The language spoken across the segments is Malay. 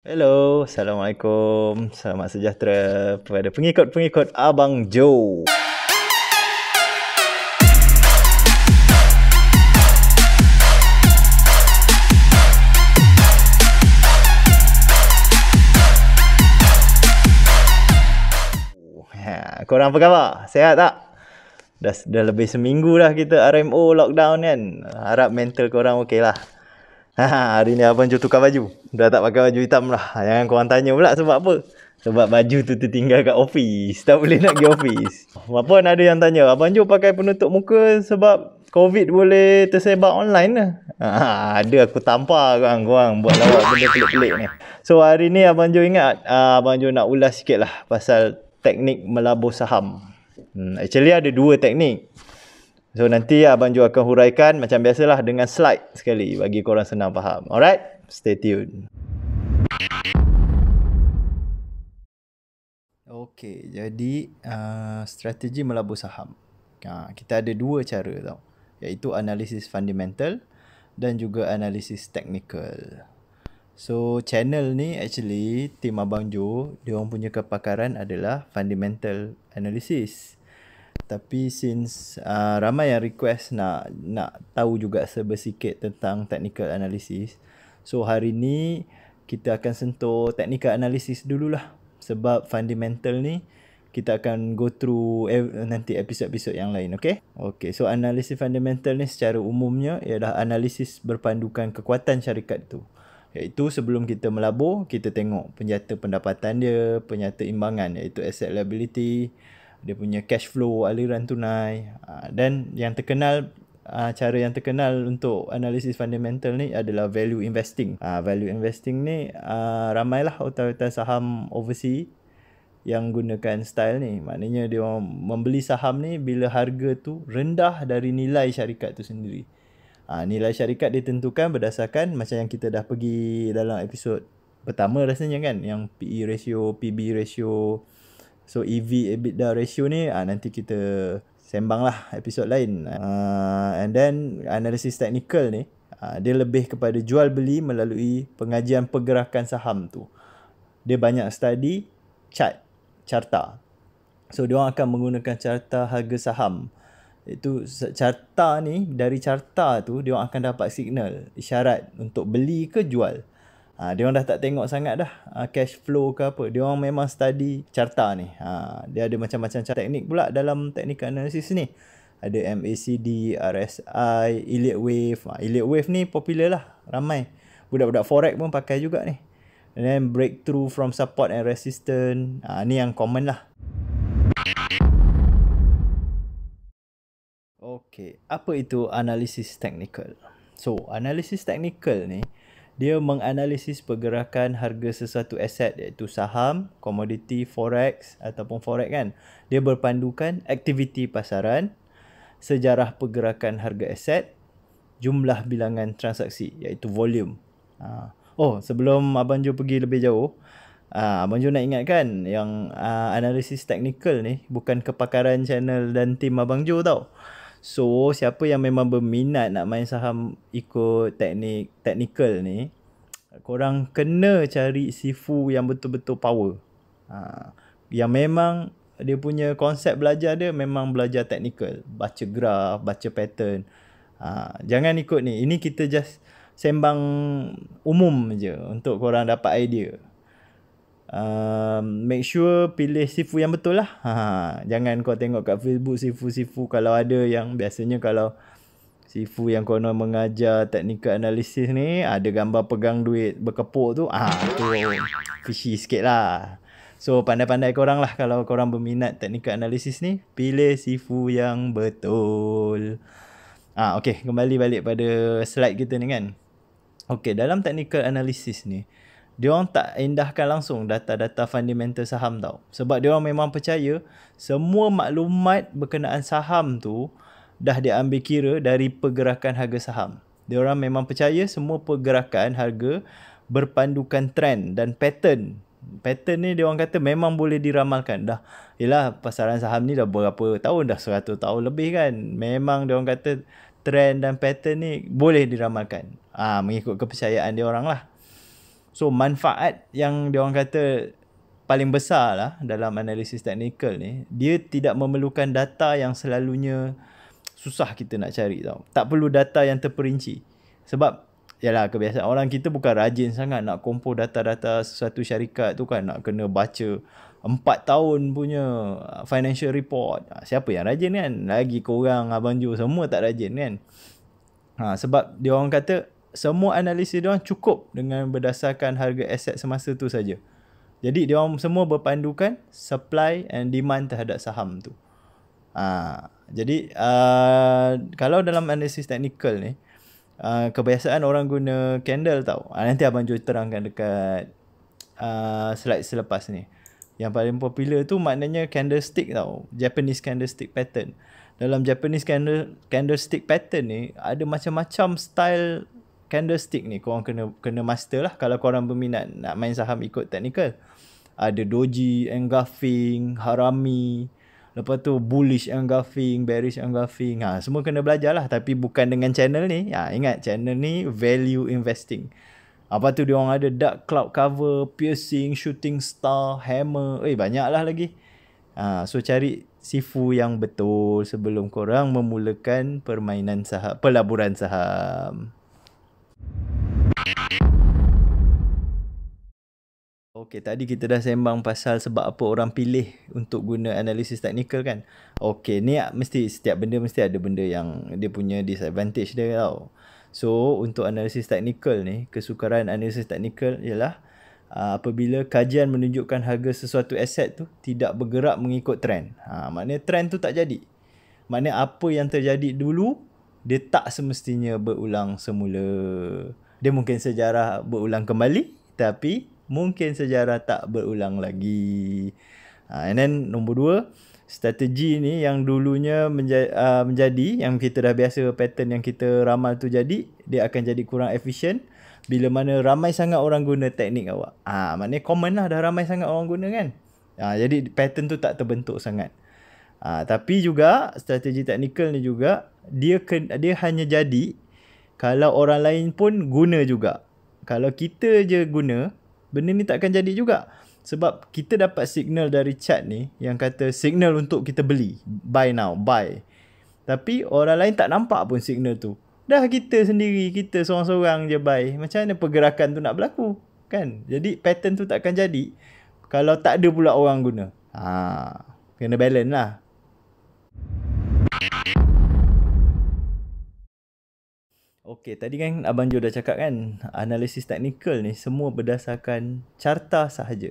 Hello, Assalamualaikum. Selamat sejahtera kepada pengikut-pengikut Abang Joe. Korang apa khabar? Sehat tak? Dah lebih seminggu dah kita RMO lockdown kan. Harap mental korang okey lah. Hari ni Abang Joe tukar baju. Dah tak pakai baju hitam lah. Jangan korang tanya pula sebab apa. Sebab baju tu tertinggal kat office. Tak boleh nak pergi office. Walaupun ada yang tanya, Abang Joe pakai penutup muka sebab COVID boleh tersebar online lah. Ada aku tampar korang buat lawak benda pelik-pelik ni. So hari ni Abang Joe ingat, Abang Joe nak ulas sikit lah pasal teknik melabur saham. Actually ada dua teknik. So nanti Abang Joe akan huraikan macam biasalah dengan slide sekali bagi korang senang faham. Alright? Stay tune. Okay, jadi strategi melabur saham. Kita ada dua cara tau. Iaitu analisis fundamental dan juga analisis technical. So channel ni actually tim Abang Joe, dia orang punya kepakaran adalah fundamental analysis. Tapi since ramai yang request nak tahu juga sebersikit tentang technical analysis, so hari ni kita akan sentuh technical analysis dululah. Sebab fundamental ni kita akan go through nanti episod-episod yang lain, okay? Okay, so analisis fundamental ni secara umumnya ialah analisis berpandukan kekuatan syarikat tu. Iaitu sebelum kita melabur, kita tengok penjata pendapatan dia, penjata imbangan iaitu asset liability, dia punya cash flow, aliran tunai. Dan yang terkenal, cara yang terkenal untuk analisis fundamental ni adalah value investing. Value investing ni ramailah otoritas saham overseas yang gunakan style ni. Maknanya dia orang membeli saham ni bila harga tu rendah dari nilai syarikat tu sendiri. Nilai syarikat ditentukan berdasarkan macam yang kita dah pergi dalam episod pertama rasanya kan, yang PE ratio, PB ratio. So EV EBITDA ratio ni nanti kita sembang lah episod lain. And then analisis technical ni dia lebih kepada jual beli melalui pengajian pergerakan saham tu. Dia banyak study carta. So dia orang akan menggunakan carta harga saham. Itu carta ni, dari carta tu dia orang akan dapat signal, isyarat untuk beli ke jual. Dia orang dah tak tengok sangat dah cash flow ke apa. Dia orang memang study carta ni. Dia ada macam-macam teknik pula dalam technical analysis ni. Ada MACD, RSI, Elliott Wave. Elliott Wave ni popular lah, ramai. Budak-budak forex pun pakai juga ni. And then breakthrough from support and resistance. Ni yang common lah. Okay, apa itu analisis technical? So, analisis technical ni dia menganalisis pergerakan harga sesuatu aset iaitu saham, komoditi, forex ataupun forex kan. Dia berpandukan aktiviti pasaran, sejarah pergerakan harga aset, jumlah bilangan transaksi iaitu volume. Sebelum Abang Joe pergi lebih jauh, Abang Joe nak ingatkan yang analisis technical ni bukan kepakaran channel dan tim Abang Joe tau. So, siapa yang memang berminat nak main saham ikut technical ni, korang kena cari sifu yang betul-betul power. Yang memang dia punya konsep belajar dia memang belajar technical. Baca graf, baca pattern. Jangan ikut ni. Ini kita just sembang umum je untuk korang dapat idea. Make sure pilih sifu yang betul lah. Jangan kau tengok kat Facebook sifu-sifu, kalau ada yang biasanya kalau sifu yang konon mengajar technical analysis ni ada gambar pegang duit berkepuk tu, tu fishy sikit lah. So pandai-pandai korang lah kalau korang berminat technical analysis ni, pilih sifu yang betul. Okay, kembali balik pada slide kita ni kan. Okay, dalam technical analysis ni dia orang tak indahkan langsung data-data fundamental saham tau. Sebab dia orang memang percaya semua maklumat berkenaan saham tu dah diambil kira dari pergerakan harga saham. Dia orang memang percaya semua pergerakan harga berpandukan trend dan pattern. Pattern ni dia orang kata memang boleh diramalkan. Dah, yelah pasaran saham ni dah berapa tahun, dah 100 tahun lebih kan. Memang dia orang kata trend dan pattern ni boleh diramalkan. Mengikut kepercayaan dia orang lah. So manfaat yang dia orang kata paling besar lah dalam analisis teknikal ni, dia tidak memerlukan data yang selalunya susah kita nak cari tau. Tak perlu data yang terperinci. Sebab yalah, kebiasaan orang kita bukan rajin sangat nak kumpul data-data sesuatu syarikat tu kan, nak kena baca 4 tahun punya financial report. Siapa yang rajin kan? Lagi korang, Abang Jo, semua tak rajin kan? Sebab dia orang kata semua analisis dia orang cukup dengan berdasarkan harga aset semasa tu saja. Jadi dia orang semua berpandukan supply and demand terhadap saham tu. Jadi kalau dalam analisis teknikal ni, kebiasaan orang guna candle tau. Nanti Abang Jo terangkan dekat slide selepas ni. Yang paling popular tu maknanya candlestick tau. Japanese candlestick pattern. Dalam Japanese candlestick pattern ni ada macam-macam style candlestick ni. Korang kena master lah kalau korang berminat nak main saham ikut teknikal. Ada doji, engulfing, harami, lepas tu bullish engulfing, bearish engulfing. Semua kena belajar lah, tapi bukan dengan channel ni. Ingat, channel ni value investing. Apa tu dia orang ada dark cloud cover, piercing, shooting star, hammer. Banyak lah lagi. So cari sifu yang betul sebelum korang memulakan permainan saham, pelaburan saham. Okey, tadi kita dah sembang pasal sebab apa orang pilih untuk guna analisis teknikal kan. Okey, ni mesti setiap benda mesti ada benda yang dia punya disadvantage dia tau. So, untuk analisis teknikal ni, kesukaran analisis teknikal ialah apabila kajian menunjukkan harga sesuatu aset tu tidak bergerak mengikut trend. Maknanya trend tu tak jadi. Maknanya apa yang terjadi dulu, dia tak semestinya berulang semula. Dia mungkin sejarah berulang kembali, tapi mungkin sejarah tak berulang lagi. And then nombor 2, strategi ni yang dulunya menjadi, yang kita dah biasa pattern yang kita ramal tu jadi, dia akan jadi kurang efisien bila mana ramai sangat orang guna teknik awak. Maknanya common lah, dah ramai sangat orang guna kan. Jadi pattern tu tak terbentuk sangat. Tapi juga strategi teknikal ni juga dia hanya jadi kalau orang lain pun guna juga. Kalau kita je guna, benda ni tak akan jadi juga. Sebab kita dapat signal dari chart ni yang kata signal untuk kita beli. Buy now, buy. Tapi orang lain tak nampak pun signal tu. Dah kita sendiri, kita seorang-seorang je buy. Macam mana pergerakan tu nak berlaku? Kan? Jadi pattern tu tak akan jadi kalau tak ada pula orang guna. Kena balance lah. Okey, tadi kan Abang Jo dah cakap kan, analisis teknikal ni semua berdasarkan carta sahaja.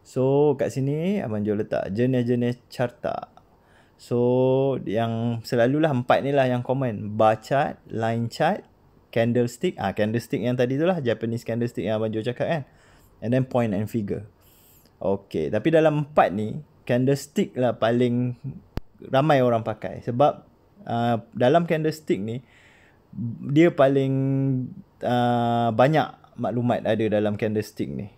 So, kat sini Abang Jo letak jenis-jenis carta. So, yang selalulah 4 ni lah yang common. Bar chart, line chart, candlestick. Candlestick yang tadi tu lah, Japanese candlestick yang Abang Jo cakap kan. And then point and figure. Okey, tapi dalam 4 ni, candlestick lah paling ramai orang pakai. Sebab dalam candlestick ni, dia paling banyak maklumat ada dalam candlestick ni.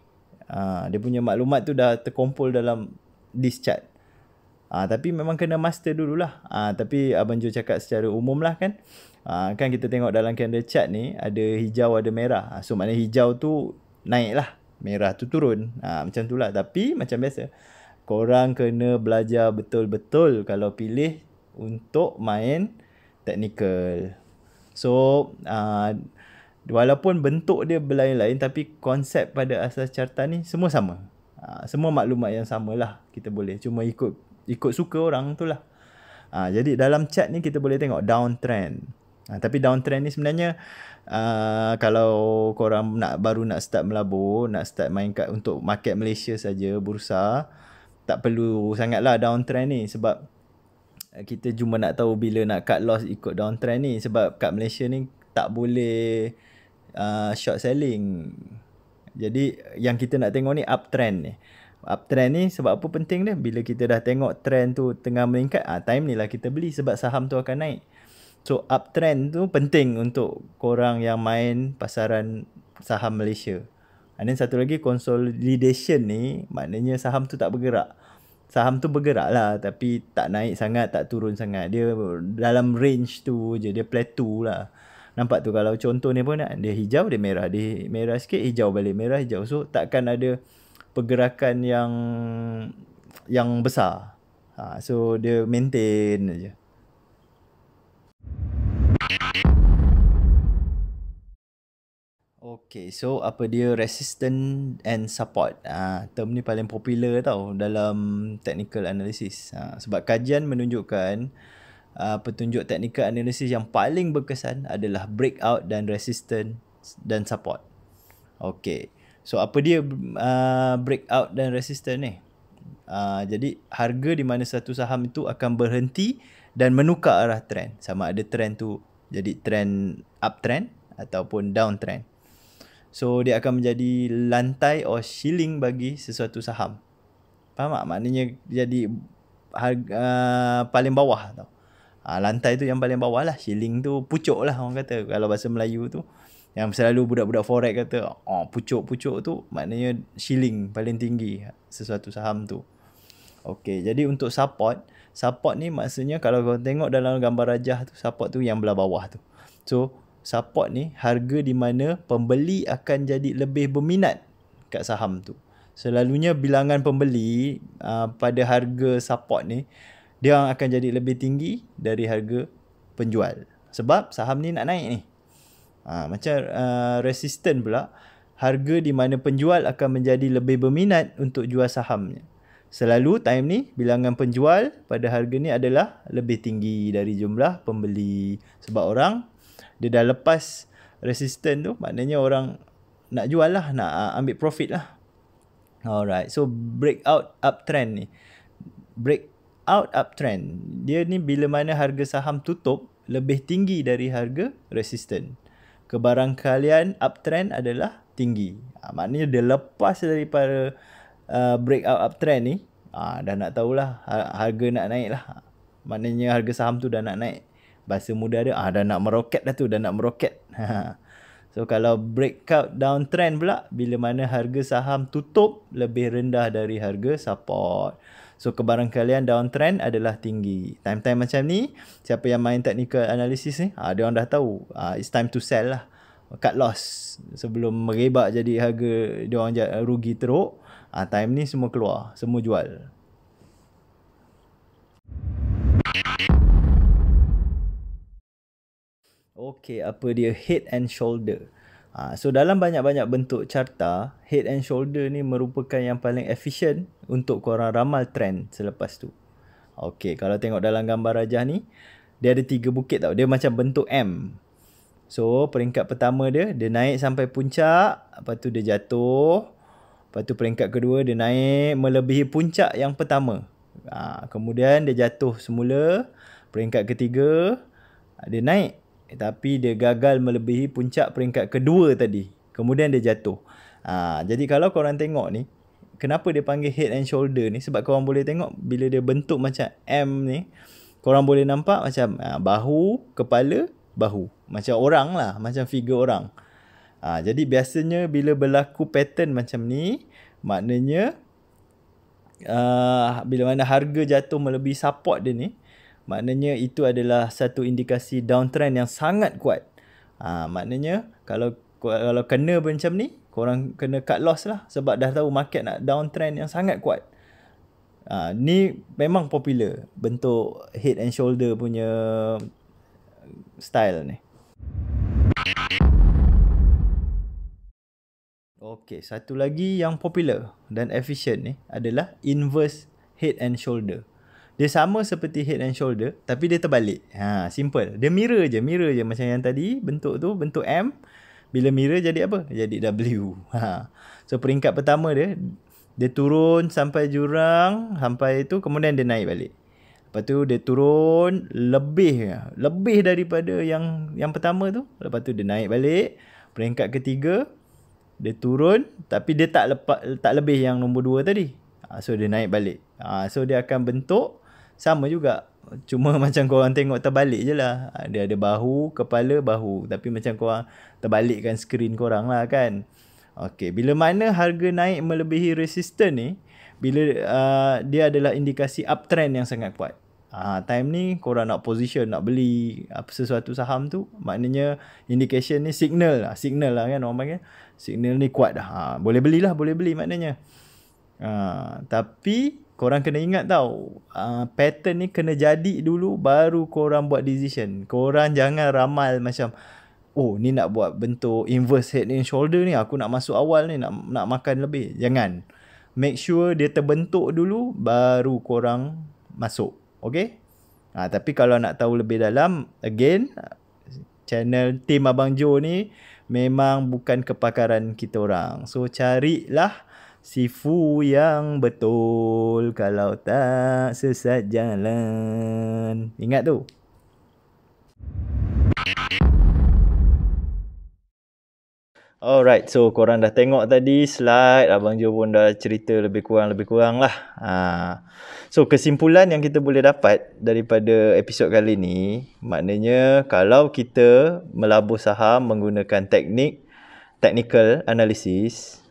Dia punya maklumat tu dah terkumpul dalam this chart. Tapi memang kena master dululah. Tapi Abang Jo cakap secara umum lah kan. Kan kita tengok dalam candle chart ni ada hijau, ada merah. So maknanya hijau tu naik lah, merah tu turun. Macam tu lah. Tapi macam biasa, korang kena belajar betul-betul kalau pilih untuk main technical. So, walaupun bentuk dia berlain-lain, tapi konsep pada asas carta ni semua sama. Semua maklumat yang sama lah kita boleh. Cuma ikut suka orang tu lah. Jadi dalam chart ni kita boleh tengok downtrend. Tapi downtrend ni sebenarnya kalau korang baru nak start melabur, nak start main untuk market Malaysia saja, bursa, tak perlu sangatlah downtrend ni. Sebab kita cuma nak tahu bila nak cut loss ikut downtrend ni. Sebab kat Malaysia ni tak boleh short selling. Jadi yang kita nak tengok ni uptrend ni. Uptrend ni sebab apa penting dia? Bila kita dah tengok trend tu tengah meningkat, time ni lah kita beli sebab saham tu akan naik. So uptrend tu penting untuk korang yang main pasaran saham Malaysia. And then satu lagi, consolidation ni maknanya saham tu tak bergerak. Saham tu bergerak lah, tapi tak naik sangat, tak turun sangat. Dia dalam range tu je, dia plateau lah. Nampak tu kalau contoh ni pun dia hijau, dia merah. Dia merah sikit, hijau balik. Merah, hijau. So takkan ada pergerakan yang besar. So dia maintain aja. Okay, so apa dia resistant and support? Term ni paling popular tau dalam technical analysis. Sebab kajian menunjukkan petunjuk technical analysis yang paling berkesan adalah breakout dan resistance dan support. Okay, so apa dia breakout dan resistance ni? Jadi harga di mana satu saham itu akan berhenti dan menukar arah trend. Sama ada trend tu jadi trend uptrend ataupun downtrend. So dia akan menjadi lantai or ceiling bagi sesuatu saham. Faham tak? Maknanya jadi harga paling bawah tau. Lantai tu yang paling bawah lah. Ceiling tu pucuk lah orang kata. Kalau bahasa Melayu tu. Yang selalu budak-budak forex kata, pucuk-pucuk tu maknanya ceiling paling tinggi sesuatu saham tu. Okay, jadi untuk support ni maksudnya kalau kau tengok dalam gambar rajah tu, support tu yang belah bawah tu. So, support ni harga di mana pembeli akan jadi lebih berminat kat saham tu. Selalunya bilangan pembeli pada harga support ni, dia akan jadi lebih tinggi dari harga penjual. Sebab saham ni nak naik ni. Macam resistant pula, harga di mana penjual akan menjadi lebih berminat untuk jual sahamnya. Selalu time ni bilangan penjual pada harga ni adalah lebih tinggi dari jumlah pembeli. Sebab orang dia dah lepas resistant tu, maknanya orang nak jual lah, nak ambil profit lah. Alright, so breakout uptrend ni. Breakout uptrend, dia ni bila mana harga saham tutup lebih tinggi dari harga resistant. Kebarangkalian uptrend adalah tinggi. Maknanya dia lepas daripada breakout uptrend ni, dah nak tahulah harga nak naik lah. Maknanya harga saham tu dah nak naik. Bahasa muda dia, dah nak meroket dah tu, dah nak meroket. So kalau breakout downtrend pula, bila mana harga saham tutup lebih rendah dari harga support. So kebarangkalian downtrend adalah tinggi. Time-time macam ni, siapa yang main technical analysis ni, dia orang dah tahu, it's time to sell lah. Cut loss sebelum merebak jadi harga dia orang rugi teruk. Time ni semua keluar, semua jual. Okay, apa dia head and shoulder? So dalam banyak-banyak bentuk carta, head and shoulder ni merupakan yang paling efisien untuk korang ramal trend selepas tu. Okay, kalau tengok dalam gambar rajah ni, dia ada 3 bukit tau. Dia macam bentuk M. So peringkat pertama dia naik sampai puncak, lepas tu dia jatuh. Lepas tu peringkat kedua dia naik melebihi puncak yang pertama. Kemudian dia jatuh semula. Peringkat ketiga dia naik, tapi dia gagal melebihi puncak peringkat kedua tadi. Kemudian dia jatuh. Jadi kalau korang tengok ni, kenapa dia panggil head and shoulder ni? Sebab korang boleh tengok bila dia bentuk macam M ni, korang boleh nampak macam bahu, kepala, bahu. Macam orang lah, macam figure orang. Jadi biasanya bila berlaku pattern macam ni, maknanya bila mana harga jatuh melebihi support dia ni, maknanya itu adalah satu indikasi downtrend yang sangat kuat. Maknanya kalau kena macam ni, korang kena cut loss lah. Sebab dah tahu market nak downtrend yang sangat kuat. Ni memang popular bentuk head and shoulder punya style ni. Okey, satu lagi yang popular dan efisien ni adalah inverse head and shoulder. Dia sama seperti head and shoulder, tapi dia terbalik. Simple. Dia mirror je macam yang tadi bentuk tu, bentuk M. Bila mirror jadi apa? Jadi W. So peringkat pertama dia turun sampai jurang, sampai tu kemudian dia naik balik. Lepas tu dia turun lebih daripada yang pertama tu. Lepas tu dia naik balik. Peringkat ketiga dia turun, tapi dia tak lebih yang nombor 2 tadi. So dia naik balik. So dia akan bentuk sama juga. Cuma macam korang tengok terbalik je lah. Dia ada bahu, kepala, bahu. Tapi macam korang terbalikkan skrin korang lah kan. Okay, bila mana harga naik melebihi resistance ni, bila dia adalah indikasi uptrend yang sangat kuat. Time ni korang nak position, nak beli apa sesuatu saham tu, maknanya indication ni signal lah kan orang panggil. Signal ni kuat dah. Boleh beli maknanya. Tapi korang kena ingat tau, pattern ni kena jadi dulu baru korang buat decision. Korang jangan ramal macam, oh ni nak buat bentuk inverse head and shoulder ni, aku nak masuk awal ni, nak makan lebih. Jangan. Make sure dia terbentuk dulu baru korang masuk. Okay? Tapi kalau nak tahu lebih dalam, again, channel Tim Abang Jo ni memang bukan kepakaran kita orang. So carilah sifu yang betul kalau tak sesat jalan. Ingat tu. Alright, so korang dah tengok tadi slide, Abang Jo pun dah cerita lebih kurang lah. So kesimpulan yang kita boleh dapat daripada episod kali ni, maknanya kalau kita melabur saham menggunakan technical analysis,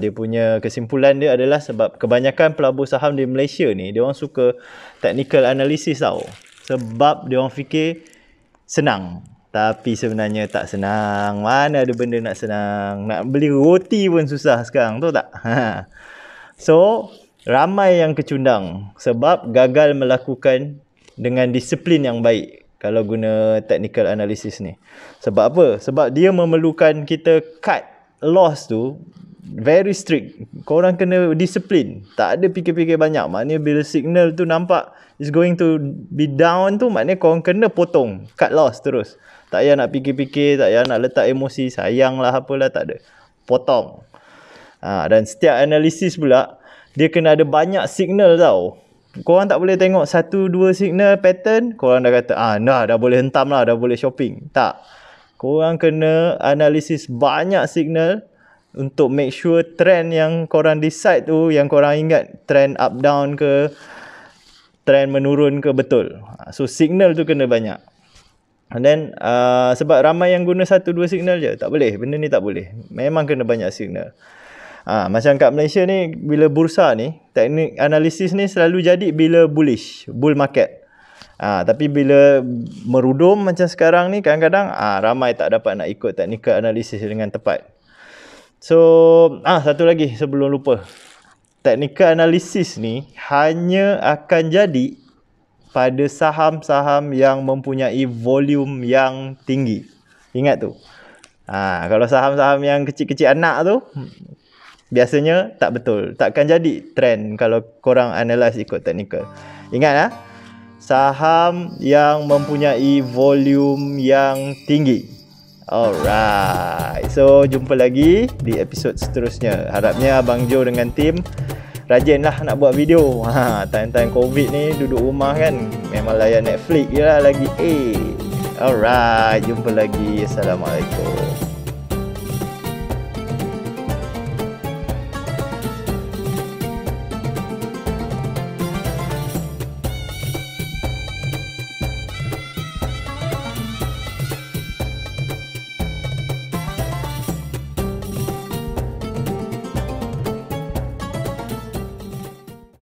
dia punya kesimpulan dia adalah sebab kebanyakan pelabur saham di Malaysia ni, dia orang suka technical analysis tau. Sebab dia orang fikir senang. Tapi sebenarnya tak senang. Mana ada benda nak senang. Nak beli roti pun susah sekarang, tahu tak? So, ramai yang kecundang sebab gagal melakukan dengan disiplin yang baik kalau guna technical analysis ni. Sebab apa? Sebab dia memerlukan kita cut loss tu very strict. Korang kena disiplin. Tak ada fikir-fikir banyak. Maknanya bila signal tu nampak is going to be down tu, maknanya korang kena potong. Cut loss terus. Tak payah nak fikir-fikir, tak payah nak letak emosi, sayang lah apalah, tak ada. Potong. Dan setiap analisis pula, dia kena ada banyak signal tau. Korang tak boleh tengok 1-2 signal pattern, korang dah kata, dah boleh hentam lah, dah boleh shopping. Tak. Korang kena analisis banyak signal untuk make sure trend yang korang decide tu, yang korang ingat trend up down ke, trend menurun ke, betul. So signal tu kena banyak. And then sebab ramai yang guna 1-2 signal je, tak boleh. Benda ni tak boleh. Memang kena banyak signal. Macam kat Malaysia ni, bila bursa ni, teknik analisis ni selalu jadi bila bullish, bull market. Tapi bila merudum macam sekarang ni, kadang-kadang ramai tak dapat nak ikut technical analysis dengan tepat. So, satu lagi sebelum lupa. Technical analysis ni hanya akan jadi pada saham-saham yang mempunyai volume yang tinggi. Ingat tu. Kalau saham-saham yang kecil-kecil anak tu, biasanya tak betul. Takkan jadi trend kalau korang analyse ikut technical. Ingat saham yang mempunyai volume yang tinggi. Alright. So, jumpa lagi di episod seterusnya. Harapnya Abang Jo dengan tim rajinlah nak buat video. Time-time COVID ni duduk rumah kan, memang layan Netflix je lah lagi. Alright, jumpa lagi. Assalamualaikum.